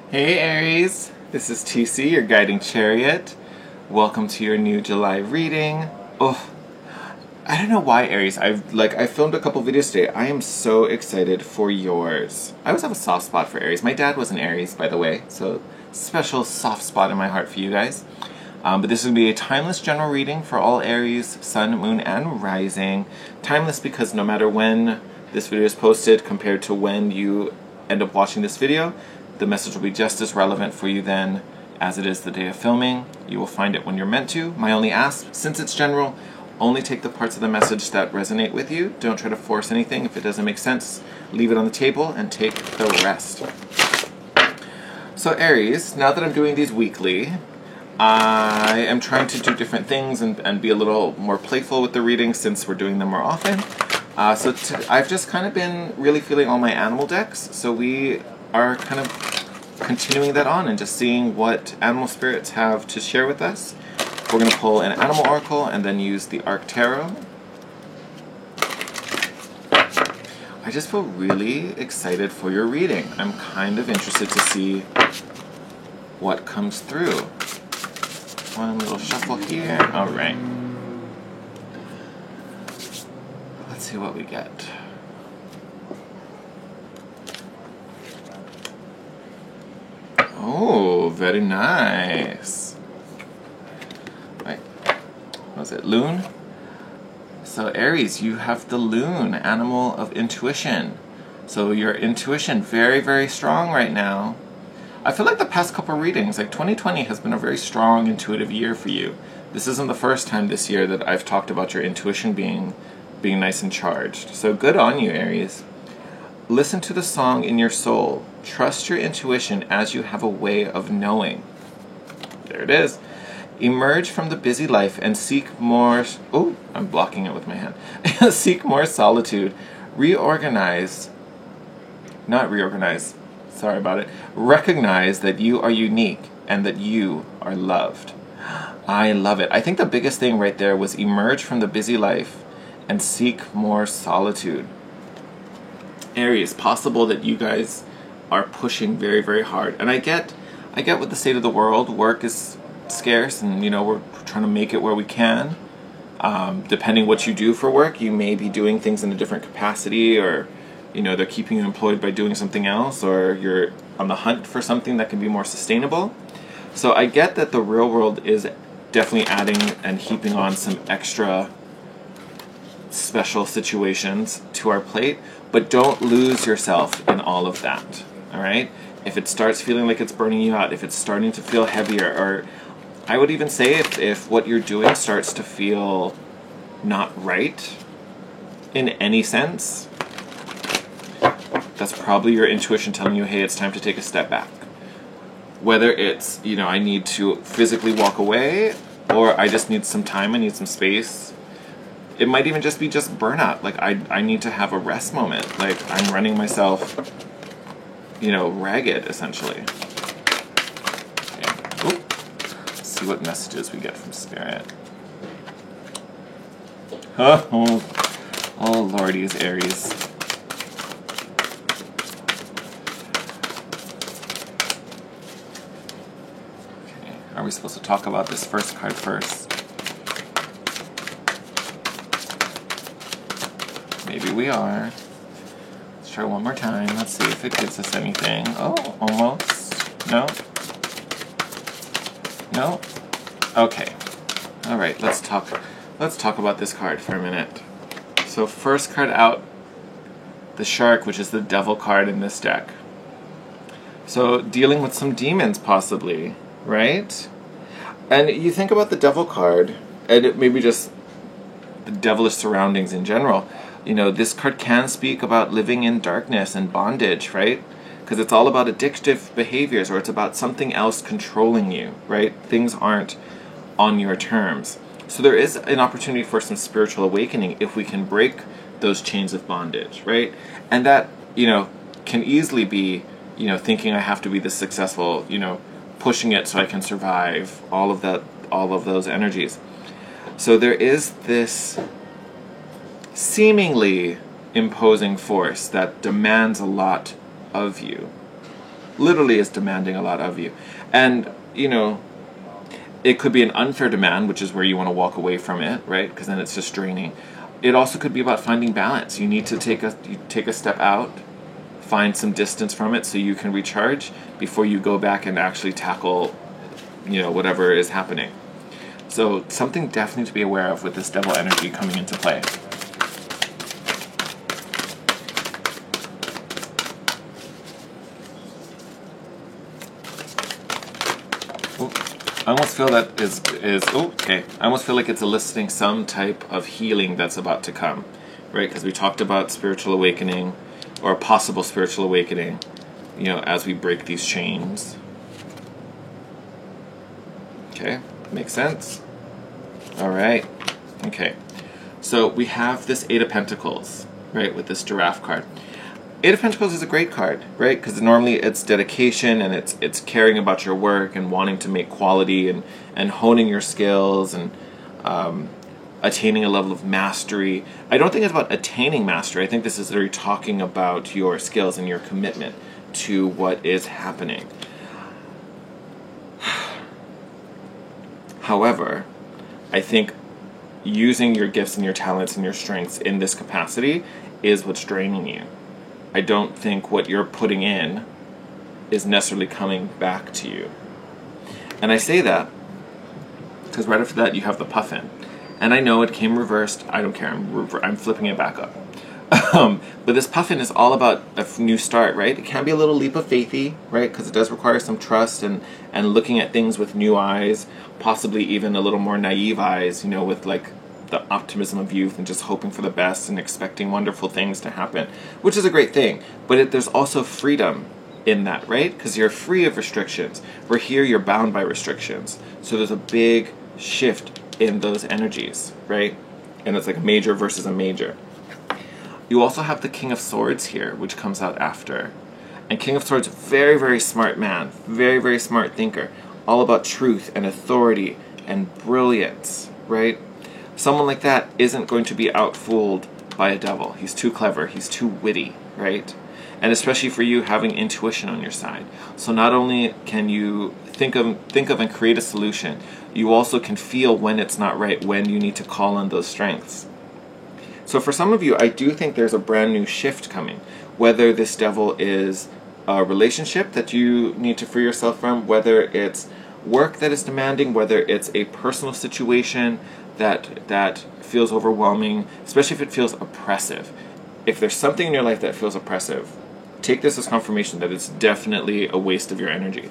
Hey Aries, this is TC, your guiding chariot. Welcome to your new July reading. Oh, I don't know why Aries. I filmed a couple videos today. I am so excited for yours. I always have a soft spot for Aries. My dad was an Aries, by the way, so special soft spot in my heart for you guys. But this is going to be a timeless general reading for all Aries, Sun, Moon, and Rising. Timeless because no matter when this video is posted compared to when you end up watching this video, the message will be just as relevant for you then as it is the day of filming. You will find it when you're meant to. My only ask, since it's general, only take the parts of the message that resonate with you. Don't try to force anything. If it doesn't make sense, leave it on the table and take the rest. So Aries, now that I'm doing these weekly, I am trying to do different things and be a little more playful with the readings since we're doing them more often. I've just kind of been really feeling all my animal decks, so we are kind of continuing that on and just seeing what animal spirits have to share with us. We're going to pull an animal oracle and then use the Arc Tarot. I just feel really excited for your reading. I'm kind of interested to see what comes through. One little shuffle here. Alright. Let's see what we get. Oh, very nice. Right. What was it? Loon? So Aries, you have the loon, animal of intuition. So your intuition, very, very strong right now. I feel like the past couple readings, like 2020 has been a very strong intuitive year for you. This isn't the first time this year that I've talked about your intuition being nice and charged. So good on you, Aries. Listen to the song in your soul. Trust your intuition as you have a way of knowing. There it is. Emerge from the busy life and seek more... Oh, I'm blocking it with my hand. Seek more solitude. Reorganize. Not reorganize. Sorry about it. Recognize that you are unique and that you are loved. I love it. I think the biggest thing right there was emerge from the busy life and seek more solitude. Aries, possible that you guys are pushing very, very hard. And I get with the state of the world, work is scarce and, we're trying to make it where we can. Depending what you do for work, you may be doing things in a different capacity or, they're keeping you employed by doing something else or you're on the hunt for something that can be more sustainable. So I get that the real world is definitely adding and heaping on some extra special situations to our plate, but don't lose yourself in all of that, all right? If it starts feeling like it's burning you out, if it's starting to feel heavier, or I would even say if what you're doing starts to feel not right in any sense, that's probably your intuition telling you, hey, it's time to take a step back. Whether it's, I need to physically walk away, or I just need some time, I need some space. It might even just be burnout. Like, I need to have a rest moment. Like, I'm running myself, ragged, essentially. Okay. Oop. Let's see what messages we get from Spirit. Oh lordies, Aries. Okay, are we supposed to talk about this first card first? Maybe we are. Let's try one more time. Let's see if it gives us anything. Oh, almost. No? No? Okay. Alright, let's talk about this card for a minute. So first card out, the Shark, which is the Devil card in this deck. So dealing with some demons possibly, right? And you think about the Devil card, and it maybe just the devilish surroundings in general. This card can speak about living in darkness and bondage, right? Because it's all about addictive behaviors, or it's about something else controlling you, right? Things aren't on your terms. So there is an opportunity for some spiritual awakening if we can break those chains of bondage, right? And that, can easily be, thinking I have to be this successful, pushing it so I can survive, all of those energies. So there is this seemingly imposing force that demands a lot of you. literally is demanding a lot of you. And, you know, it could be an unfair demand, which is where you want to walk away from it, right? Because then it's just draining. It also could be about finding balance. You need to take a step out, find some distance from it so you can recharge before you go back and actually tackle, you know, whatever is happening. So something definitely to be aware of with this devil energy coming into play. I almost feel that I almost feel like it's eliciting some type of healing that's about to come, right? Because we talked about spiritual awakening, or a possible spiritual awakening, you know, as we break these chains. Okay, makes sense. All right. Okay, so we have this Eight of Pentacles, right, with this Giraffe card. Eight of Pentacles is a great card, right? Because normally it's dedication and it's caring about your work and wanting to make quality and honing your skills and attaining a level of mastery. I don't think it's about attaining mastery. I think this is really talking about your skills and your commitment to what is happening. However, I think using your gifts and your talents and your strengths in this capacity is what's draining you. I don't think what you're putting in is necessarily coming back to you. And I say that because right after that you have the Puffin. And I know it came reversed. I don't care. I'm flipping it back up. But this Puffin is all about a new start, right? It can be a little leap of faithy, right? Because it does require some trust and looking at things with new eyes, possibly even a little more naive eyes, you know, with like the optimism of youth and just hoping for the best and expecting wonderful things to happen, which is a great thing. But there's also freedom in that, right? Because you're free of restrictions. Where here you're bound by restrictions. So there's a big shift in those energies, right? And it's like a major versus a major. You also have the King of Swords here, which comes out after. And King of Swords, very, very smart man, very, very smart thinker, all about truth and authority and brilliance, right? Someone like that isn't going to be outfooled by a devil. He's too clever, he's too witty, right? And especially for you having intuition on your side. So not only can you think of and create a solution, you also can feel when it's not right, when you need to call on those strengths. So for some of you, I do think there's a brand new shift coming. Whether this devil is a relationship that you need to free yourself from, whether it's work that is demanding, whether it's a personal situation that feels overwhelming, especially if it feels oppressive. If there's something in your life that feels oppressive, take this as confirmation that it's definitely a waste of your energy.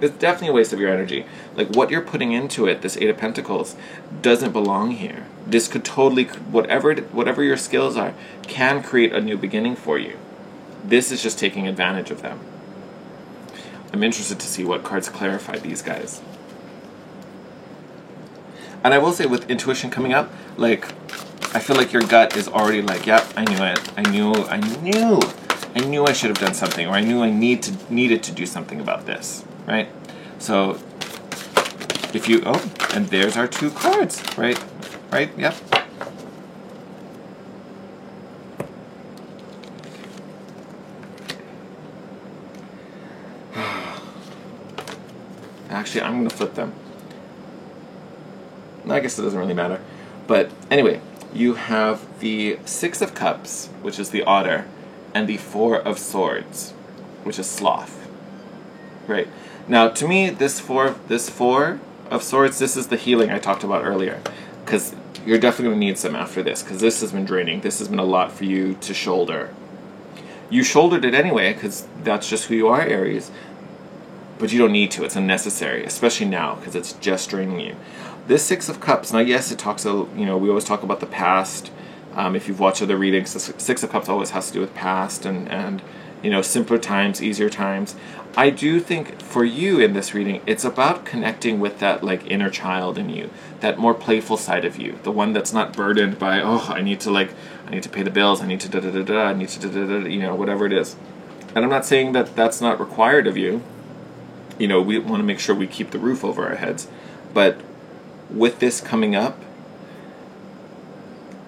It's definitely a waste of your energy. Like what you're putting into it, this Eight of Pentacles, doesn't belong here. This could totally, whatever your skills are, can create a new beginning for you. This is just taking advantage of them. I'm interested to see what cards clarify these guys. And I will say with intuition coming up, like, I feel like your gut is already like, yep, I knew it. I knew I should have done something, or I knew I needed to do something about this, right? So, if you, and there's our two cards, right? Right, yep. Actually, I'm going to flip them. I guess it doesn't really matter. But anyway, you have the Six of Cups, which is the Otter, and the Four of Swords, which is Sloth. Right. Now, to me, this four of Swords, this is the healing I talked about earlier. Because you're definitely going to need some after this, because this has been draining. This has been a lot for you to shoulder. You shouldered it anyway, because that's just who you are, Aries. But you don't need to. It's unnecessary, especially now, because it's just draining you. This Six of Cups, now yes, it talks, we always talk about the past. If you've watched other readings, the Six of Cups always has to do with past and simpler times, easier times. I do think for you in this reading, it's about connecting with that like inner child in you, that more playful side of you, the one that's not burdened by, I need to pay the bills, I need to I need to whatever it is. And I'm not saying that that's not required of you. We want to make sure we keep the roof over our heads. But with this coming up,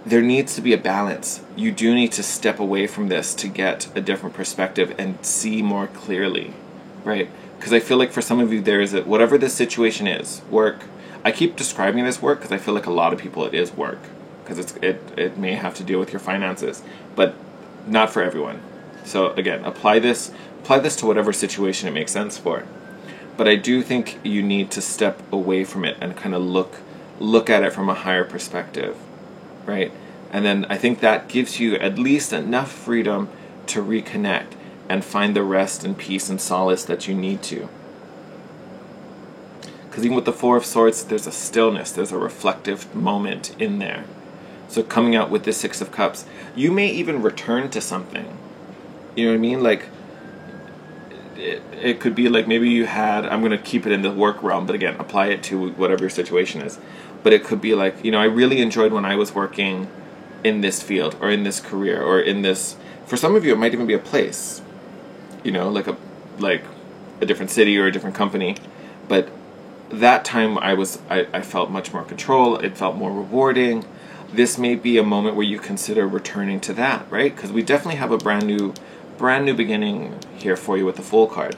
there needs to be a balance. You do need to step away from this to get a different perspective and see more clearly, right? Because I feel like for some of you, there is a, whatever this situation is, work. I keep describing it as work because I feel like a lot of people it is work, because it may have to deal with your finances, but not for everyone. So again, apply this to whatever situation it makes sense for. But I do think you need to step away from it and kind of look at it from a higher perspective, right? And then I think that gives you at least enough freedom to reconnect and find the rest and peace and solace that you need to. Because even with the Four of Swords, there's a stillness, there's a reflective moment in there. So coming out with the Six of Cups, you may even return to something. You know what I mean? Like, it could be like maybe you had, I'm going to keep it in the work realm, but again, apply it to whatever your situation is. But it could be like, I really enjoyed when I was working in this field or in this career or in this, for some of you it might even be a place, like a different city or a different company. But that time I felt much more control, it felt more rewarding. This may be a moment where you consider returning to that, right? Because we definitely have a brand new beginning here for you with the Fool card.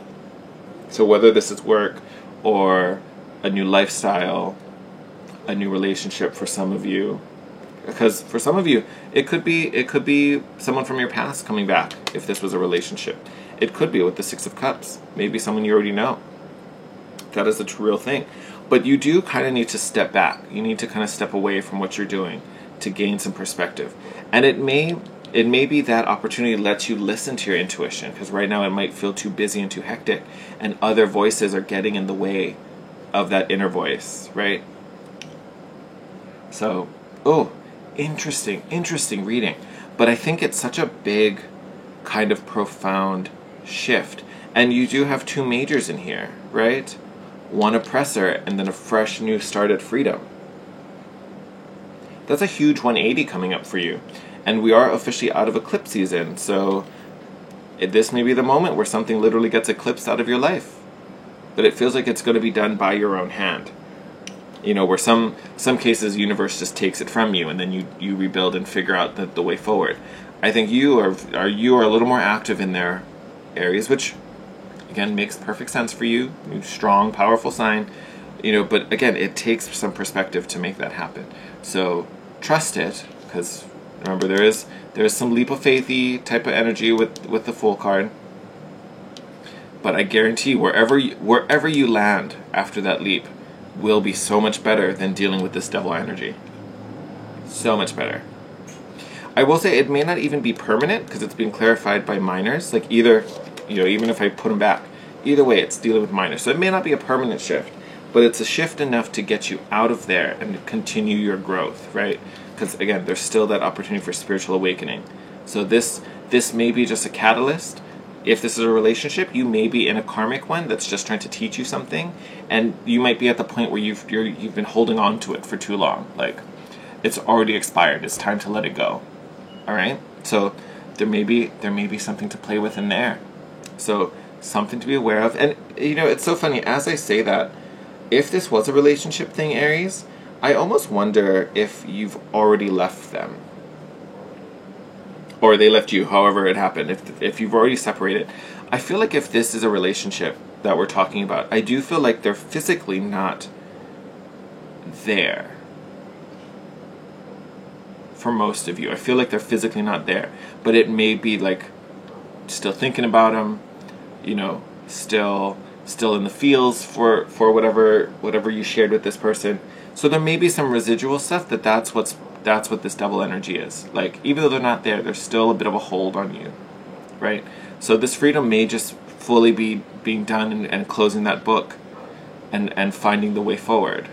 So whether this is work or a new lifestyle, a new relationship for some of you, because for some of you it could be someone from your past coming back. If this was a relationship, it could be with the Six of Cups, maybe someone you already know. That is a real thing. But you do kind of need to step back. You need to kind of step away from what you're doing to gain some perspective. And it may be that opportunity lets you listen to your intuition, because right now it might feel too busy and too hectic, and other voices are getting in the way of that inner voice, right? So, interesting reading. But I think it's such a big, kind of profound shift. And you do have two majors in here, right? One oppressor and then a fresh new start at freedom. That's a huge 180 coming up for you. And we are officially out of eclipse season, so this may be the moment where something literally gets eclipsed out of your life. But it feels like it's going to be done by your own hand. Where some cases the universe just takes it from you and then you rebuild and figure out the way forward. I think you are a little more active in their areas, which again makes perfect sense for you. You strong, powerful sign. But again, it takes some perspective to make that happen. So trust it, because remember there is some leap of faithy type of energy with the Fool card. But I guarantee wherever you land after that leap will be so much better than dealing with this Devil energy. So much better. I will say it may not even be permanent, because it's being clarified by minors. Like either, even if I put them back, either way it's dealing with minors. So it may not be a permanent shift, but it's a shift enough to get you out of there and continue your growth, right? Because again, there's still that opportunity for spiritual awakening. So this may be just a catalyst. If this is a relationship, you may be in a karmic one that's just trying to teach you something, and you might be at the point where you've been holding on to it for too long. Like, it's already expired. It's time to let it go. All right? So there may be something to play with in there. So something to be aware of. And it's so funny as I say that. If this was a relationship thing, Aries, I almost wonder if you've already left them. Or they left you, however it happened. If you've already separated. I feel like if this is a relationship that we're talking about, I do feel like they're physically not there. For most of you. I feel like they're physically not there. But it may be like still thinking about them, still in the feels for whatever you shared with this person. So there may be some residual stuff that's what this Devil energy is. Like, even though they're not there, there's still a bit of a hold on you, right? So this freedom may just fully be being done and closing that book and finding the way forward.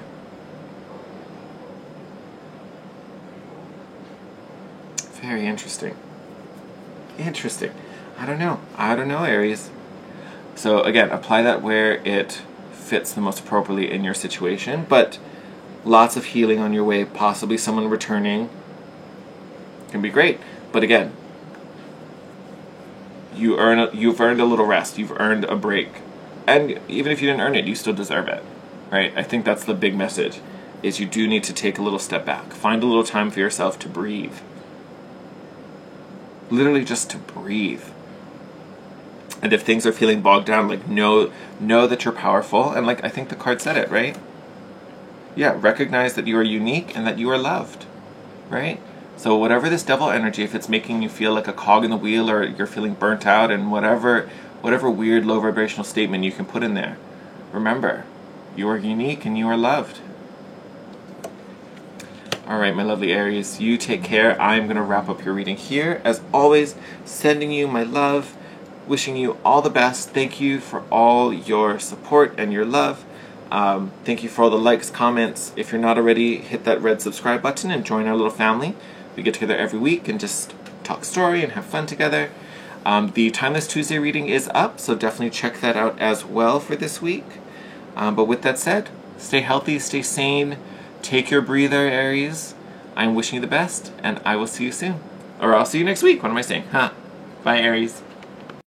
Very interesting. I don't know, Aries. So again, apply that where it fits the most appropriately in your situation, but lots of healing on your way, possibly someone returning can be great. But again, you've earned a little rest, you've earned a break. And even if you didn't earn it, you still deserve it, right? I think that's the big message, is you do need to take a little step back. Find a little time for yourself to breathe. Literally just to breathe. And if things are feeling bogged down, like know that you're powerful. And like I think the card said it, right? Yeah, recognize that you are unique and that you are loved, right? So whatever this devil energy, if it's making you feel like a cog in the wheel or you're feeling burnt out and whatever weird low vibrational statement you can put in there, remember, you are unique and you are loved. All right, my lovely Aries, you take care. I'm going to wrap up your reading here. As always, sending you my love, wishing you all the best. Thank you for all your support and your love. Thank you for all the likes, comments. If you're not already, hit that red subscribe button and join our little family. We get together every week and just talk story and have fun together. The Timeless Tuesday reading is up, so definitely check that out as well for this week. But with that said, stay healthy, stay sane, take your breather, Aries. I'm wishing you the best, and I will see you soon. Or I'll see you next week. What am I saying? Bye, Aries.